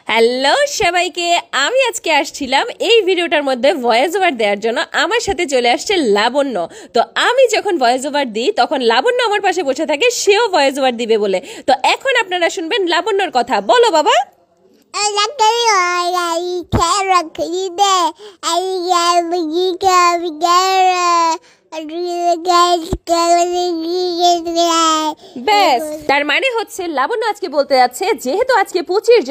Hello সবাইকে, আমি আজকে আসছিলাম এই ভিডিওটার মধ্যে ভয়েস ওভার দেওয়ার জন্য। আমার সাথে চলে আসছে লাবণ্য। তো আমি যখন ভয়েস ওভার দিই তখন লাবণ্য আমার পাশে বসে থাকে, সেও ভয়েস ওভার দিবে বলে। তো এখন আপনারা শুনবেন লাবণ্যর কথা। বলো বাবা। ব্যাস, তার মানে হচ্ছে লাবণ্য আজকে বলতে যাচ্ছে যেহেতু আজকে 25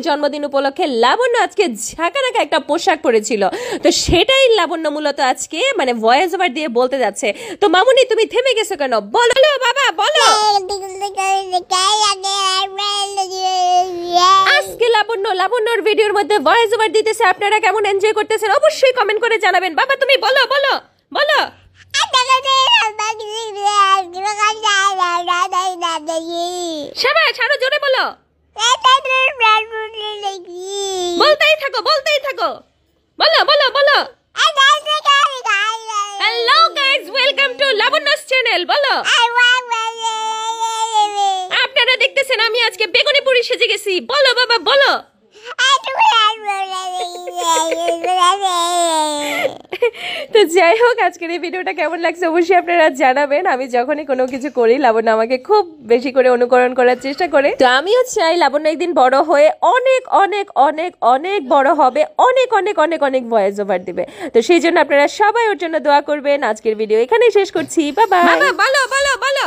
জন্মদিন উপলক্ষে লাবণ্য আজকে ঝাঁকানাকা একটা পোশাক পরেছিল, তো সেটাই লাবণ্য মূলত আজকে মানে ভয়েস ওভার দিয়ে বলতে যাচ্ছে। তো মামুনি, তুমি থেমে গেছো কেন? বলো বাবা, বলো। আজকে লাবণ্যর ভিডিওর মধ্যে ভয়েস ওভার দিতেছে। আপনারা কেমন এনজয় করতেছেন অবশ্যই কমেন্ট করে জানাবেন। বাবা তুমি বলো। শাবাশ, আরো জোরে বলো। বলতেই থাকো। বলো। Hello guys, welcome to Labanya's channel. বলো। আপনারা দেখতেছেন আমি আজকে বেগুনি পুরি সেজে গেছি। বলো বাবা, বলো। তো যাই হোক, আজকের এই ভিডিওটা কেমন লাগছে অবশ্যই আপনারা জানাবেন। আমি যখনই কোনো কিছু করি লাবণ্য আমাকে খুব বেশি করে অনুকরণ করার চেষ্টা করে। তো আমিও চাই লাবণ্য একদিন বড় হয়ে অনেক অনেক অনেক অনেক বড় হবে, অনেক অনেক অনেক অনেক ভয়েস ওভার দিবে। তো সেই জন্য আপনারা সবাই ওর জন্য দোয়া করবেন। আজকের ভিডিও এখানেই শেষ করছি। বাবা বলো।